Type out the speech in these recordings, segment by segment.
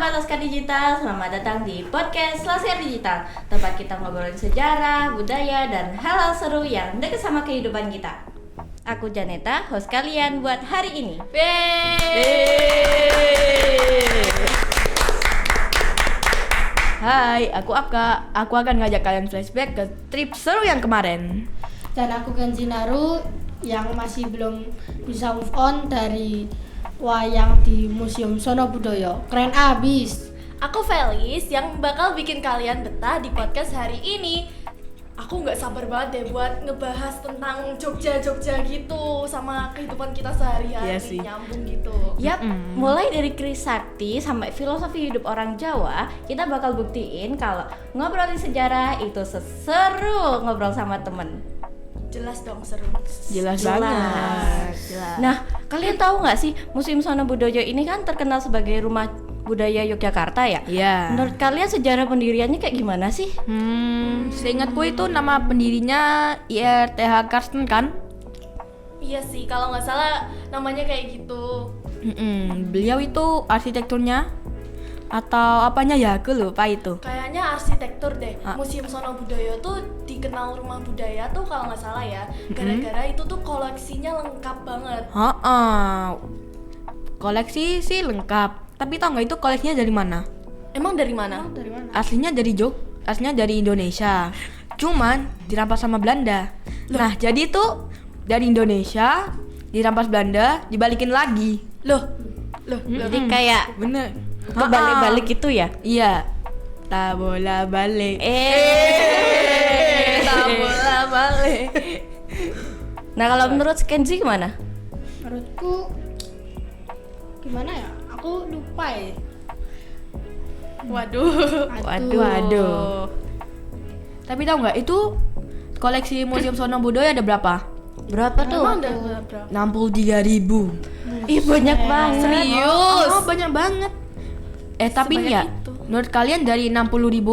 Sahabat Laskar Digital, selamat datang di podcast Laskar Digital, tempat kita ngobrolin sejarah, budaya, dan hal-hal seru yang dekat sama kehidupan kita. Aku Janeta, host kalian buat hari ini. Hai, aku Apka. Aku akan ngajak kalian flashback ke trip seru yang kemarin. Dan aku Genji Naru yang masih belum bisa move on dari wayang di Museum Sono Budoyo. Keren abis. Aku Felis yang bakal bikin kalian betah di podcast hari ini. Aku nggak sabar banget deh buat ngebahas tentang Jogja gitu sama kehidupan kita sehari-hari, Iya sih. nyambung gitu. Yap, mulai dari Kris Sakti sampai filosofi hidup orang Jawa, kita bakal buktiin kalau ngobrolin sejarah itu seseru ngobrol sama temen. Jelas dong seru. Jelas banget. Jelas. Nah, kalian tahu nggak sih Museum Sono Budoyo ini kan terkenal sebagai rumah budaya Yogyakarta ya? Iya. Menurut kalian sejarah pendiriannya kayak gimana sih? Seingatku itu nama pendirinya IRTH Karsten kan? Iya sih, kalau nggak salah namanya kayak gitu. Beliau itu arsitekturnya atau apanya ya? Aku lupa itu. Kayaknya arsitektur deh. Ah. Museum Sono Budoyo tuh dikenal rumah budaya tuh kalau nggak salah ya. Gara-gara itu tuh koleksinya lengkap banget. Koleksi sih lengkap. Tapi tau nggak itu koleksinya dari mana? Emang dari mana? Dari mana? Aslinya dari Indonesia. Cuman dirampas sama Belanda. Nah, jadi itu dari Indonesia dirampas Belanda, dibalikin lagi. Loh. Jadi kayak Bener. kebalik-balik gitu ya? Iya. Tak bola balik. Tak bola balik. Nah, kalau menurut Kenzi gimana? Menurutku gimana ya? Aku lupa ya. Waduh. Tapi tahu nggak itu koleksi Museum Sono Budoyo ada berapa? Berapa tuh? Emang ada berapa? 63.000. Ih, banyak banget. Serius? Banyak banget. Tapi Sebanyak ya, itu. menurut kalian dari 60.000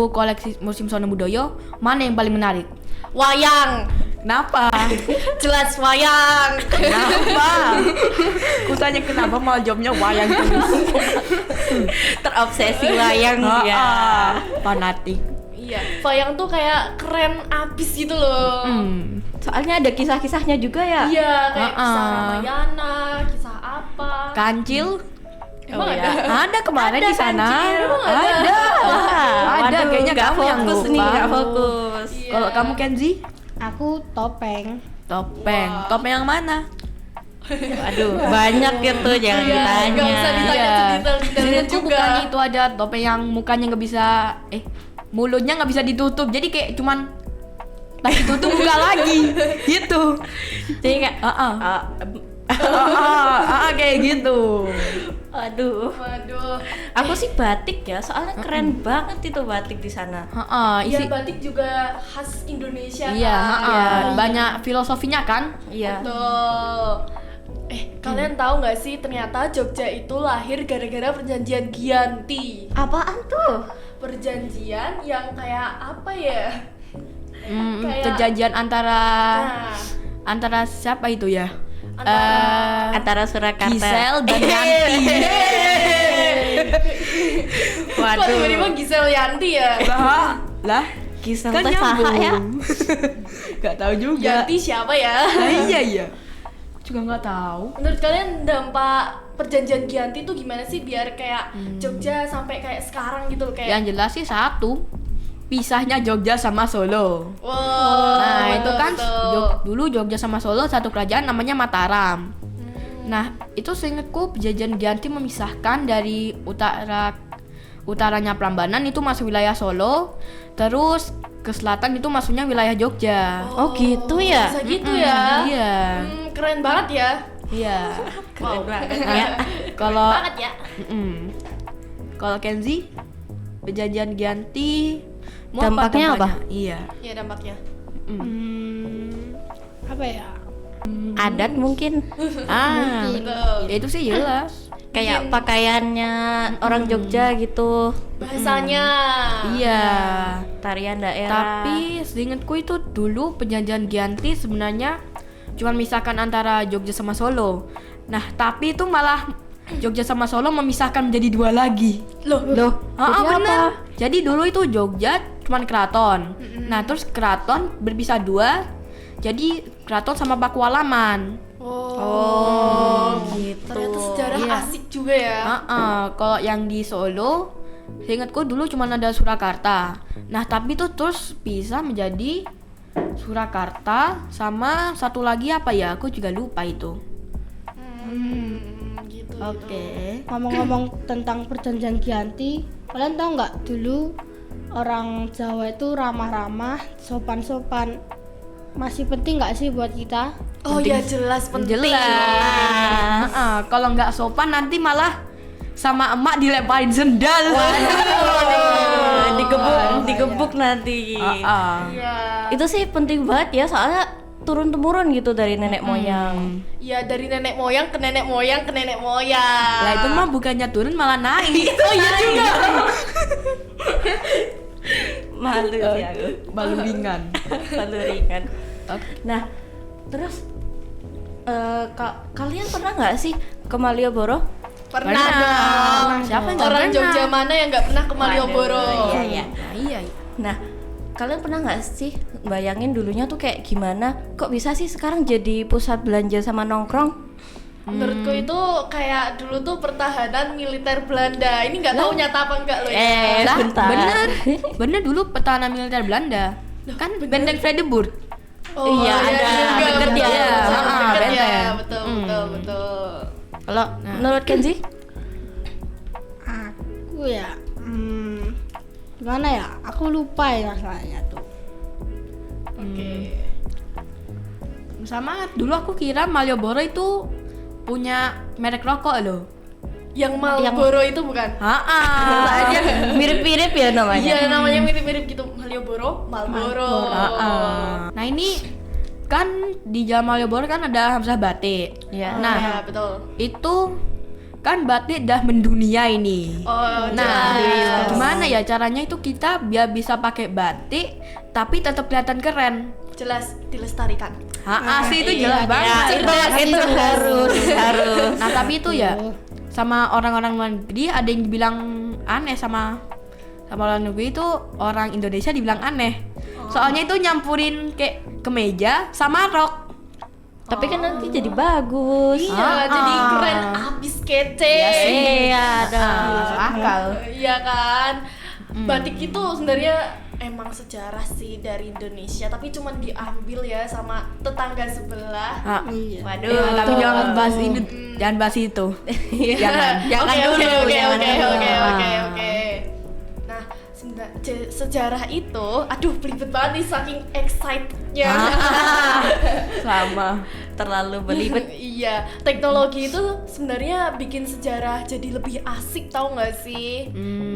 koleksi Museum Sono Budoyo, mana yang paling menarik? Wayang. Kenapa? Jelas wayang. Kenapa? Ku tanya kenapa malah jawabnya wayang terus. Terobsesi wayang ya. Fanatik. Iya, wayang tuh kayak keren abis gitu loh. Soalnya ada kisah-kisahnya juga ya. Iya, kayak kisah Ah. Ramayana, kisah apa. Kancil? Emang Oh, ada? Ada kemarin di sana. Kancil, emang ada? Ada. Wah, Ada waduh, kayaknya nggak kamu yang fokus lupa. nih, nggak fokus. Iya. Kalau kamu Kenzi? Aku topeng. Topeng. Wah. Topeng yang mana? Aduh, banyak gitu, jangan Iya, ditanya. nggak usah ditanya Iya. sedetail-detailnya Seingatku juga. bukannya itu ada topeng yang mukanya nggak bisa, mulutnya nggak bisa ditutup. Jadi kayak cuman pas ditutup buka lagi, gitu. Jadi kayak, Kayak gitu. aduh. Waduh. Aku sih batik ya, soalnya keren banget itu batik di sana. Iya, batik juga khas Indonesia Iya, kan. banyak filosofinya kan? Iya. Tuh. Kalian tahu nggak sih ternyata Jogja itu lahir gara-gara perjanjian Giyanti. Apaan tuh? Perjanjian yang kayak apa ya? Kayak- Perjanjian antara Nah, antara siapa itu ya? Antara Surakarta. Gisel dan Yanti. kok Waduh. tiba-tiba Gisel Yanti ya? Lah, Gisel kan teh saha ya? nyambung. Gak tahu juga. Yanti siapa ya? Iya. Juga nggak tahu. Menurut kalian dampak perjanjian Giyanti itu gimana sih biar kayak Jogja sampai kayak sekarang gitu loh, kayak Yang jelas sih satu, pisahnya Jogja sama Solo. wow, Nah, itu betul, kan betul. dulu Jogja sama Solo satu kerajaan namanya Mataram. Nah, itu seingatku perjanjian Giyanti memisahkan dari utaranya Prambanan itu masuk wilayah Solo, terus ke selatan itu masuknya wilayah Jogja. Oh, gitu ya? Bisa gitu ya? Iya. Keren banget ya. Iya. Keren banget ya. Kalau Banget ya. Kalau Kenzi, perjanjian Giyanti mau Dampaknya apa? Iya. Iya dampaknya. Apa ya? Adat mungkin. Betul. Ya itu sih jelas. Kayak pakaiannya orang Jogja gitu. Bahasanya. Iya. Tarian daerah. Tapi seingatku itu dulu perjanjian Giyanti sebenarnya cuma misahkan antara Jogja sama Solo. Nah, tapi itu malah Jogja sama Solo memisahkan menjadi 2 lagi. Loh, Jadi Bener. Jadi dulu itu Jogja cuman keraton. Nah, terus keraton berpisah 2. Jadi keraton sama Pakualaman. Oh, gitu. ternyata sejarah Iya. asik juga ya. Kalau yang di Solo, seingatku dulu cuma ada Surakarta. Nah, tapi tuh terus bisa menjadi Surakarta sama satu lagi apa ya? Aku juga lupa itu. Gitu. Oke. Ngomong-ngomong tentang perjanjian Giyanti, kalian tahu nggak dulu orang Jawa itu ramah-ramah, sopan-sopan. Masih penting nggak sih buat kita? Oh ya jelas penting. Jelas. Kalau nggak sopan nanti malah sama emak dilemparin sendal. Digebuk nanti. Iya. Itu sih penting banget ya, soalnya turun temurun gitu dari nenek moyang. Ya dari nenek moyang ke nenek moyang ke nenek moyang. Lah itu mah bukannya turun malah naik. Oh iya juga. Malu sih aku. Balu ringan. Malu ringan. Nah, terus kalian pernah nggak sih ke Malioboro? Pernah dong. Siapa yang nggak Orang pernah? Jogja mana yang nggak pernah ke Malioboro? Waduh, iya, iya. Nah, iya. Nah, kalian pernah nggak sih bayangin dulunya tuh kayak gimana? Kok bisa sih sekarang jadi pusat belanja sama nongkrong? Menurutku itu kayak dulu tuh pertahanan militer Belanda. Ini nggak tahu nyata apa enggak loh ya. Lah, Bentar. bener dulu pertahanan militer Belanda. Kan Benteng Vredenburg. Oh, Iya, ada. juga, Deket ya. betul, Ah, deket ya, benteng. betul. Kalau menurut Kenzi? Aku ya, gimana ya? Aku lupa ya masalahnya tuh. Oke. Sama dulu aku kira Malioboro itu punya merek rokok loh. Yang Marlboro itu bukan? Soalnya mirip-mirip ya namanya. Iya, namanya mirip-mirip gitu. Malioboro, Marlboro. Nah ini kan di Jalan Malioboro kan ada Hamzah Batik. Iya. Nah ya, betul. itu kan batik dah mendunia ini. Oh, Nah, jelas. gimana ya caranya itu kita biar bisa pakai batik tapi tetap kelihatan keren. Jelas dilestarikan. Sih itu Iya, jelas banget. itu harus. Nah, tapi itu ya sama orang-orang luar negeri ada yang dibilang aneh sama luar negeri itu orang Indonesia dibilang aneh. Soalnya itu nyampurin kayak kemeja sama rok. Tapi kan nanti jadi bagus. Iya, jadi keren abis kece. Iya, Masuk akal. Iya kan. Batik itu sebenarnya emang sejarah sih dari Indonesia, tapi cuman diambil ya sama tetangga sebelah. Iya. Waduh, Tapi jangan bahas ini, jangan bahas itu. Jangan Oke, dulu. jangan oke. Nah, sejarah itu, aduh belibet banget nih saking excitednya. sama terlalu belibet. Iya, teknologi itu sebenarnya bikin sejarah jadi lebih asik, tau nggak sih?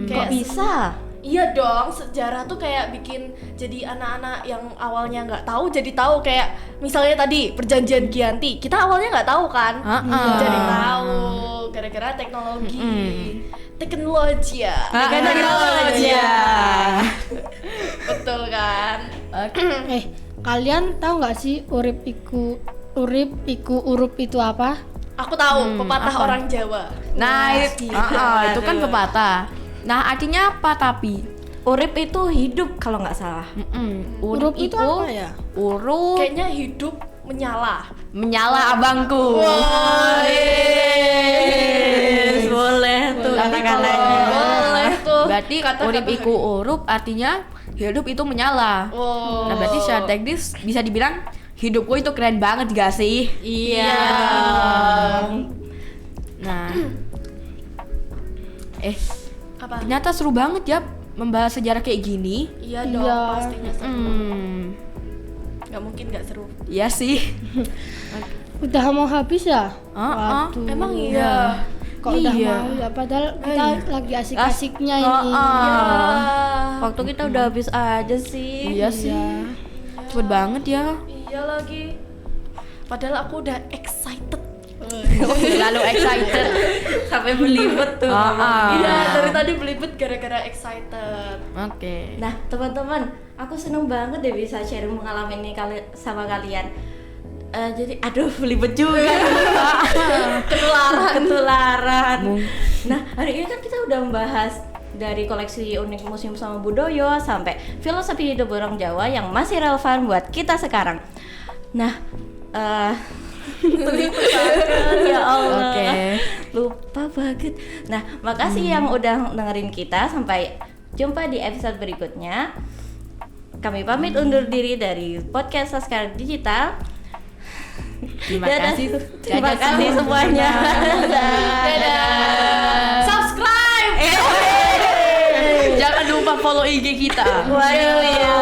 Kok bisa? Iya dong, sejarah tuh kayak bikin jadi anak-anak yang awalnya nggak tahu jadi tahu. Kayak misalnya tadi perjanjian Giyanti, kita awalnya nggak tahu kan, jadi tahu gara-gara teknologi. Teknologi ya. Betul kan? Kalian tahu nggak sih urip iku urup itu apa? Aku tahu pepatah orang Jawa. Nah, itu kan pepatah. Nah, artinya apa tapi? Urip itu hidup kalau nggak salah. Urup itu apa ya? Urut Kayaknya hidup menyala. menyala abangku. Boleh tuh kata-katanya. Boleh tuh. Berarti kata-kata. urip iku urup artinya hidup itu menyala. Oh. Nah, berarti secara teknis bisa dibilang hidupku itu keren banget gak sih? Iya. Nah. Apa? Ternyata seru banget ya membahas sejarah kayak gini. Iya dong, Iya. pastinya seru. Nggak mungkin nggak seru. Iya sih. Udah mau habis ya? Waduh. Emang iya. Kok udah Iya. mau ya? Padahal kita lagi asik-asiknya ini. Waktu kita udah habis aja sih. Iya sih. Cepet banget ya. Iya lagi. Padahal aku udah excited. Lalu excited. Sampai belibet tuh. Iya, dari tadi belibet gara-gara excited. Oke. Nah, teman-teman, aku seneng banget deh bisa sharing pengalaman ini sama kalian. Jadi aduh belibet juga. Ketularan. Nah, hari ini kan kita udah membahas dari koleksi unik museum sama budaya sampai filosofi hidup orang Jawa yang masih relevan buat kita sekarang. Nah, ya Allah. Oke. Lupa banget. Nah, makasih yang udah dengerin kita. Sampai jumpa di episode berikutnya. Kami pamit undur diri dari podcast Laskar Digital. Terima Dadah. kasih. Terima kasih semuanya. Dadah. Subscribe. Jangan lupa follow IG kita. Waduh ya.